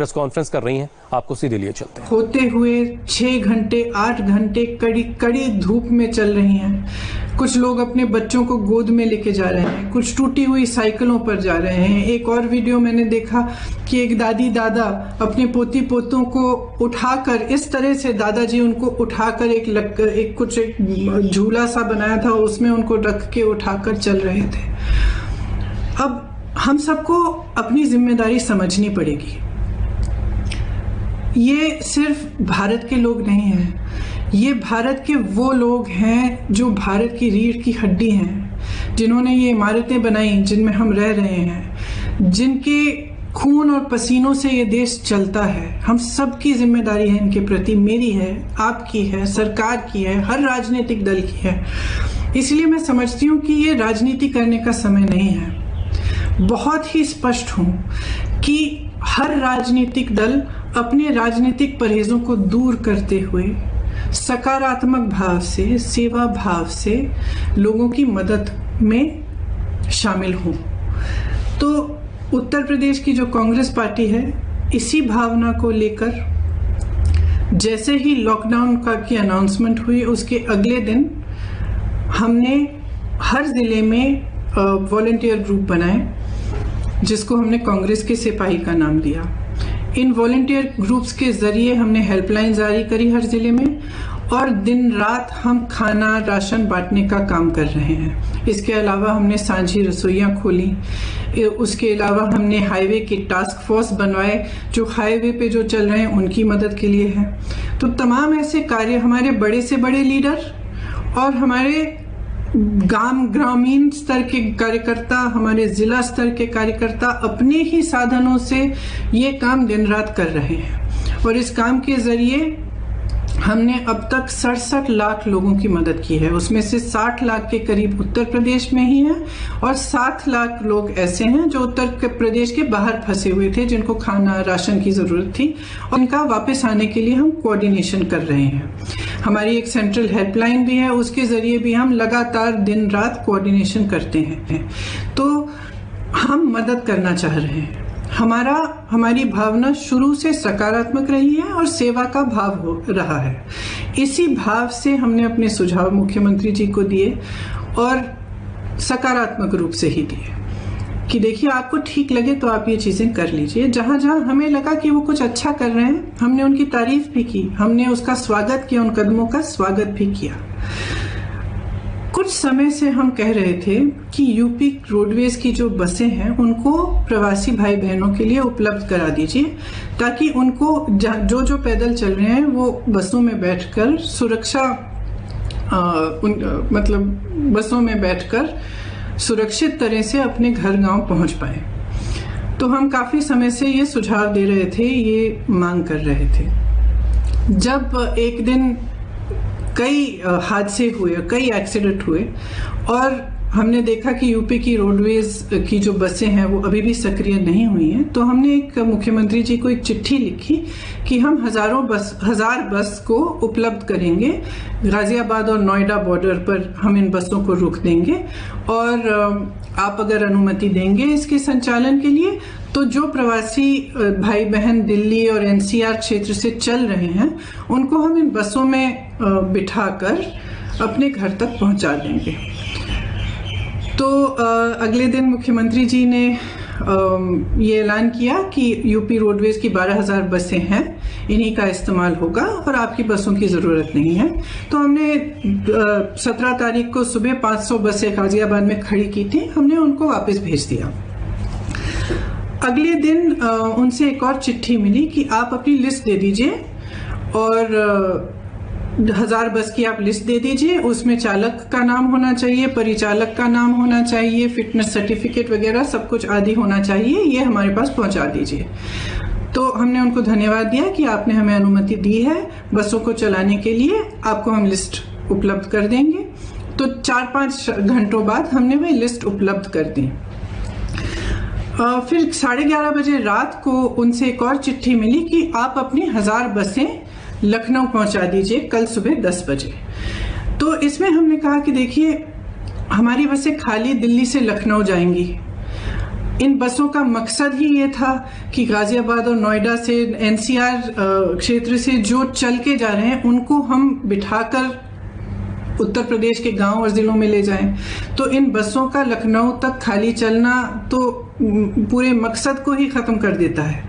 Press conference कर रही हैं, आपको सीधे लिए चलते हैं। होते हुए 6 घंटे 8 घंटे कड़ी धूप में चल रही हैं। कुछ लोग अपने बच्चों को गोद में लेके जा रहे हैं, कुछ टूटी हुई साइकिलों पर जा रहे हैं। एक और वीडियो मैंने देखा कि एक दादी दादा अपने पोती पोतों को उठाकर, इस तरह से दादाजी उनको उठाकर एक झूला सा बनाया था, उसमें उनको रख के उठाकर चल रहे थे। अब हम सबको अपनी जिम्मेदारी समझनी पड़ेगी। ये सिर्फ भारत के लोग नहीं हैं, ये भारत के वो लोग हैं जो भारत की रीढ़ की हड्डी हैं, जिन्होंने ये इमारतें बनाई जिनमें हम रह रहे हैं, जिनके खून और पसीनों से ये देश चलता है। हम सबकी जिम्मेदारी है इनके प्रति, मेरी है, आपकी है, सरकार की है, हर राजनीतिक दल की है। इसलिए मैं समझती हूँ कि ये राजनीति करने का समय नहीं है। बहुत ही स्पष्ट हूँ कि हर राजनीतिक दल अपने राजनीतिक परहेजों को दूर करते हुए सकारात्मक भाव से, सेवा भाव से लोगों की मदद में शामिल हों। तो उत्तर प्रदेश की जो कांग्रेस पार्टी है, इसी भावना को लेकर जैसे ही लॉकडाउन की अनाउंसमेंट हुई, उसके अगले दिन हमने हर जिले में वॉलंटियर ग्रुप बनाए, जिसको हमने कांग्रेस के सिपाही का नाम दिया। इन वॉलंटियर ग्रुप्स के जरिए हमने हेल्पलाइन जारी करी हर जिले में, और दिन रात हम खाना राशन बांटने का काम कर रहे हैं। इसके अलावा हमने सांझी रसोइयाँ खोली। उसके अलावा हमने हाईवे के टास्क फोर्स बनवाए, जो हाईवे पे जो चल रहे हैं उनकी मदद के लिए है। तो तमाम ऐसे कार्य हमारे बड़े से बड़े लीडर और हमारे ग्रामीण स्तर के कार्यकर्ता, हमारे जिला स्तर के कार्यकर्ता अपने ही साधनों से ये काम दिन रात कर रहे हैं। और इस काम के जरिए हमने अब तक 67 लाख लोगों की मदद की है। उसमें से 60 लाख के करीब उत्तर प्रदेश में ही हैं, और 7 लाख लोग ऐसे हैं जो उत्तर प्रदेश के बाहर फंसे हुए थे, जिनको खाना राशन की जरूरत थी, और उनका वापस आने के लिए हम कोऑर्डिनेशन कर रहे हैं। हमारी एक सेंट्रल हेल्पलाइन भी है, उसके जरिए भी हम लगातार दिन रात कोऑर्डिनेशन करते हैं। तो हम मदद करना चाह रहे हैं। हमारी भावना शुरू से सकारात्मक रही है और सेवा का भाव हो रहा है। इसी भाव से हमने अपने सुझाव मुख्यमंत्री जी को दिए, और सकारात्मक रूप से ही दिए कि देखिए, आपको ठीक लगे तो आप ये चीजें कर लीजिए। जहां जहां हमें लगा कि वो कुछ अच्छा कर रहे हैं, हमने उनकी तारीफ भी की, हमने उसका स्वागत किया, उन कदमों का स्वागत भी किया। कुछ समय से हम कह रहे थे कि यूपी रोडवेज की जो बसें हैं उनको प्रवासी भाई बहनों के लिए उपलब्ध करा दीजिए, ताकि उनको जो पैदल चल रहे हैं वो बसों में बैठकर बसों में बैठकर सुरक्षित तरह से अपने घर गांव पहुंच पाए। तो हम काफी समय से ये सुझाव दे रहे थे, ये मांग कर रहे थे। जब एक दिन कई हादसे हुए, कई एक्सीडेंट हुए, और हमने देखा कि यूपी की रोडवेज की जो बसें हैं वो अभी भी सक्रिय नहीं हुई हैं, तो हमने एक मुख्यमंत्री जी को एक चिट्ठी लिखी कि हम 1000 बस को उपलब्ध करेंगे। गाजियाबाद और नोएडा बॉर्डर पर हम इन बसों को रोक देंगे, और आप अगर अनुमति देंगे इसके संचालन के लिए, तो जो प्रवासी भाई बहन दिल्ली और एनसीआर क्षेत्र से चल रहे हैं उनको हम इन बसों में बिठाकर अपने घर तक पहुंचा देंगे। तो अगले दिन मुख्यमंत्री जी ने ये ऐलान किया कि यूपी रोडवेज की 12,000 बसें हैं, इन्हीं का इस्तेमाल होगा और आपकी बसों की ज़रूरत नहीं है। तो हमने 17 तारीख को सुबह 500 बसें गाजियाबाद में खड़ी की थी, हमने उनको वापस भेज दिया। अगले दिन उनसे एक और चिट्ठी मिली कि आप अपनी लिस्ट दे दीजिए, और 1000 बस की आप लिस्ट दे दीजिए। उसमें चालक का नाम होना चाहिए, परिचालक का नाम होना चाहिए, फिटनेस सर्टिफिकेट वगैरह सब कुछ आदि होना चाहिए, ये हमारे पास पहुंचा दीजिए। तो हमने उनको धन्यवाद दिया कि आपने हमें अनुमति दी है बसों को चलाने के लिए, आपको हम लिस्ट उपलब्ध कर देंगे। तो 4-5 घंटों बाद हमने वह लिस्ट उपलब्ध कर दी। फिर 11:30 बजे रात को उनसे एक और चिट्ठी मिली कि आप अपनी 1000 बसें लखनऊ पहुंचा दीजिए कल सुबह 10 बजे। तो इसमें हमने कहा कि देखिए, हमारी बसें खाली दिल्ली से लखनऊ जाएंगी, इन बसों का मकसद ही ये था कि गाजियाबाद और नोएडा से, एनसीआर क्षेत्र से जो चल के जा रहे हैं उनको हम बिठाकर उत्तर प्रदेश के गांव और जिलों में ले जाएं। तो इन बसों का लखनऊ तक खाली चलना तो पूरे मकसद को ही खत्म कर देता है।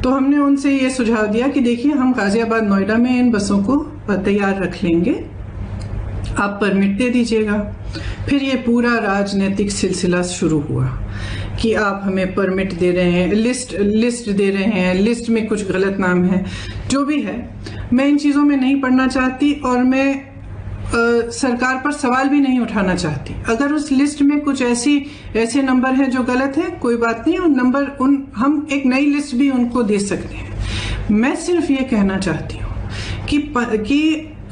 तो हमने उनसे ये सुझाव दिया कि देखिए, हम गाजियाबाद नोएडा में इन बसों को तैयार रख लेंगे, आप परमिट दे दीजिएगा। फिर ये पूरा राजनीतिक सिलसिला शुरू हुआ कि आप हमें परमिट दे रहे हैं, लिस्ट दे रहे हैं, लिस्ट में कुछ गलत नाम है। जो भी है, मैं इन चीज़ों में नहीं पढ़ना चाहती और मैं सरकार पर सवाल भी नहीं उठाना चाहती। अगर उस लिस्ट में कुछ ऐसे नंबर हैं जो गलत हैं, कोई बात नहीं, हम एक नई लिस्ट भी उनको दे सकते हैं। मैं सिर्फ ये कहना चाहती हूँ कि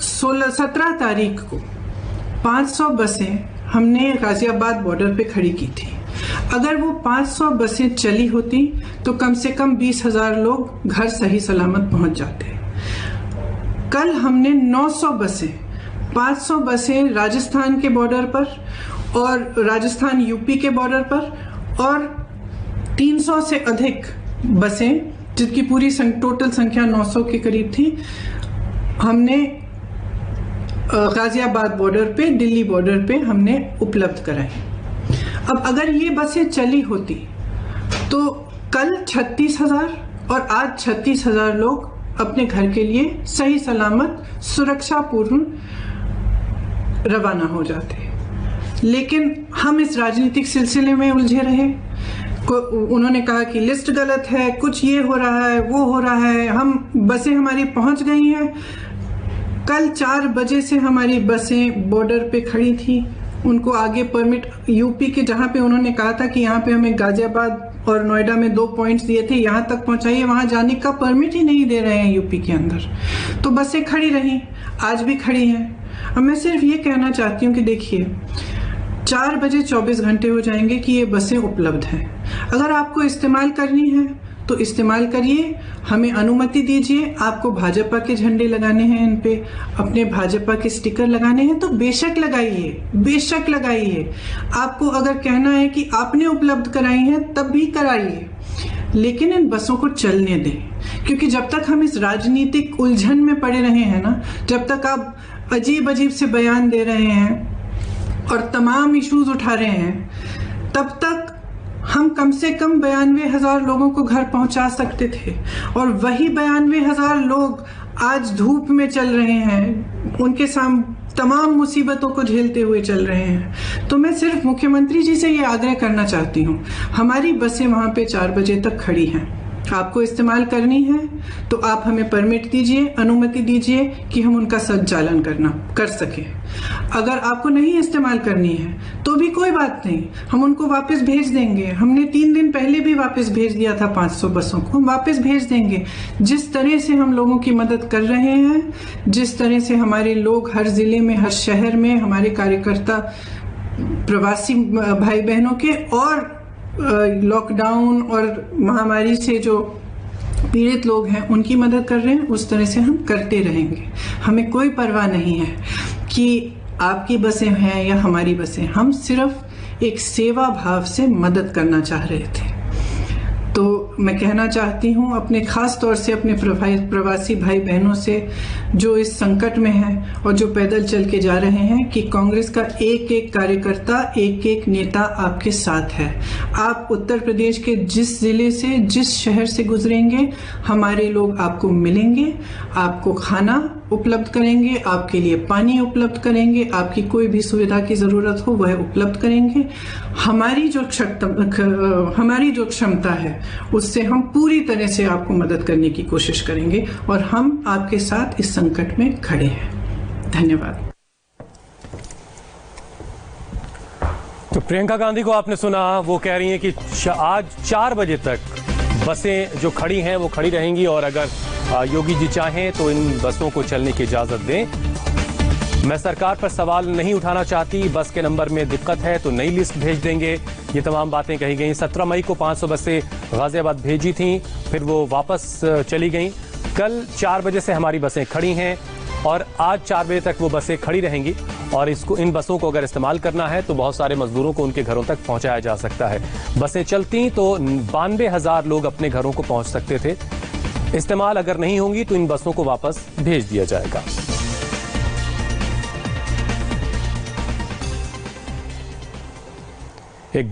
17 तारीख को 500 बसें हमने गाजियाबाद बॉर्डर पे खड़ी की थी। अगर वो 500 बसें चली होती तो कम से कम 20,000 लोग घर सही सलामत पहुंच जाते। कल हमने 900 बसें, 500 बसें राजस्थान के बॉर्डर पर और राजस्थान यूपी के बॉर्डर पर और 300 से अधिक बसें, जिनकी पूरी टोटल संख्या 900 के करीब थी, हमने गाजियाबाद बॉर्डर पे, दिल्ली बॉर्डर पे हमने उपलब्ध कराई। अब अगर ये बसें चली होती तो कल 36,000 और आज 36,000 लोग अपने घर के लिए सही सलामत सुरक्षापूर्ण रवाना हो जाते। लेकिन हम इस राजनीतिक सिलसिले में उलझे रहे। उन्होंने कहा कि लिस्ट गलत है, कुछ ये हो रहा है, वो हो रहा है, बसें हमारी पहुंच गई हैं। कल 4 बजे से हमारी बसें बॉर्डर पे खड़ी थी, उनको आगे परमिट, यूपी के जहाँ पे उन्होंने कहा था कि यहाँ पे हमें गाजियाबाद और नोएडा में 2 पॉइंट्स दिए थे, यहाँ तक पहुँचाइए, वहाँ जाने का परमिट ही नहीं दे रहे हैं यूपी के अंदर। तो बसें खड़ी रहीं, आज भी खड़ी हैं। अब मैं सिर्फ ये कहना चाहती हूँ कि देखिए, 4 बजे 24 घंटे हो जाएंगे कि ये बसें उपलब्ध हैं। अगर आपको इस्तेमाल करनी है तो इस्तेमाल करिए, हमें अनुमति दीजिए। आपको भाजपा के झंडे लगाने हैं इन पे, अपने भाजपा के स्टिकर लगाने हैं तो बेशक लगाइए, बेशक लगाइए। आपको अगर कहना है कि आपने उपलब्ध कराई है तब भी कराइए, लेकिन इन बसों को चलने दें। क्योंकि जब तक हम इस राजनीतिक उलझन में पड़े रहे हैं ना, जब तक आप अजीब अजीब से बयान दे रहे हैं और तमाम इश्यूज उठा रहे हैं, तब तक हम कम से कम 92,000 लोगों को घर पहुंचा सकते थे। और वही 92,000 लोग आज धूप में चल रहे हैं, उनके सामने तमाम मुसीबतों को झेलते हुए चल रहे हैं। तो मैं सिर्फ मुख्यमंत्री जी से ये आग्रह करना चाहती हूँ, हमारी बसें वहाँ पे 4 बजे तक खड़ी हैं, आपको इस्तेमाल करनी है तो आप हमें परमिट दीजिए, अनुमति दीजिए कि हम उनका संचालन कर सके। अगर आपको नहीं इस्तेमाल करनी है तो भी कोई बात नहीं, हम उनको वापस भेज देंगे। हमने 3 दिन पहले भी वापस भेज दिया था 500 बसों को, हम वापस भेज देंगे। जिस तरह से हम लोगों की मदद कर रहे हैं, जिस तरह से हमारे लोग हर जिले में, हर शहर में, हमारे कार्यकर्ता प्रवासी भाई बहनों के और लॉकडाउन और महामारी से जो पीड़ित लोग हैं उनकी मदद कर रहे हैं, उस तरह से हम करते रहेंगे। हमें कोई परवाह नहीं है कि आपकी बसें हैं या हमारी बसें, हम सिर्फ एक सेवा भाव से मदद करना चाह रहे थे। तो मैं कहना चाहती हूँ अपने खास तौर से अपने प्रवासी भाई बहनों से जो इस संकट में हैं और जो पैदल चल के जा रहे हैं, कि कांग्रेस का एक एक कार्यकर्ता, एक एक नेता आपके साथ है। आप उत्तर प्रदेश के जिस जिले से, जिस शहर से गुजरेंगे, हमारे लोग आपको मिलेंगे, आपको खाना उपलब्ध करेंगे, आपके लिए पानी उपलब्ध करेंगे, आपकी कोई भी सुविधा की जरूरत हो वह उपलब्ध करेंगे। हमारी जो क्षमता है उससे हम पूरी तरह से आपको मदद करने की कोशिश करेंगे और हम आपके साथ इस संकट में खड़े हैं। धन्यवाद। तो प्रियंका गांधी को आपने सुना, वो कह रही हैं कि आज 4 बजे तक बसें जो खड़ी हैं वो खड़ी रहेंगी और अगर योगी जी चाहें तो इन बसों को चलने की इजाजत दें। मैं सरकार पर सवाल नहीं उठाना चाहती, बस के नंबर में दिक्कत है तो नई लिस्ट भेज देंगे, ये तमाम बातें कही गई। 17 मई को 500 बसें गाजियाबाद भेजी थीं, फिर वो वापस चली गईं। कल 4 बजे से हमारी बसें खड़ी हैं और आज 4 बजे तक वो बसें खड़ी रहेंगी। और इसको इन बसों को अगर इस्तेमाल करना है तो बहुत सारे मजदूरों को उनके घरों तक पहुंचाया जा सकता है। बसें चलती तो 92,000 लोग अपने घरों को पहुंच सकते थे। इस्तेमाल अगर नहीं होंगी तो इन बसों को वापस भेज दिया जाएगा।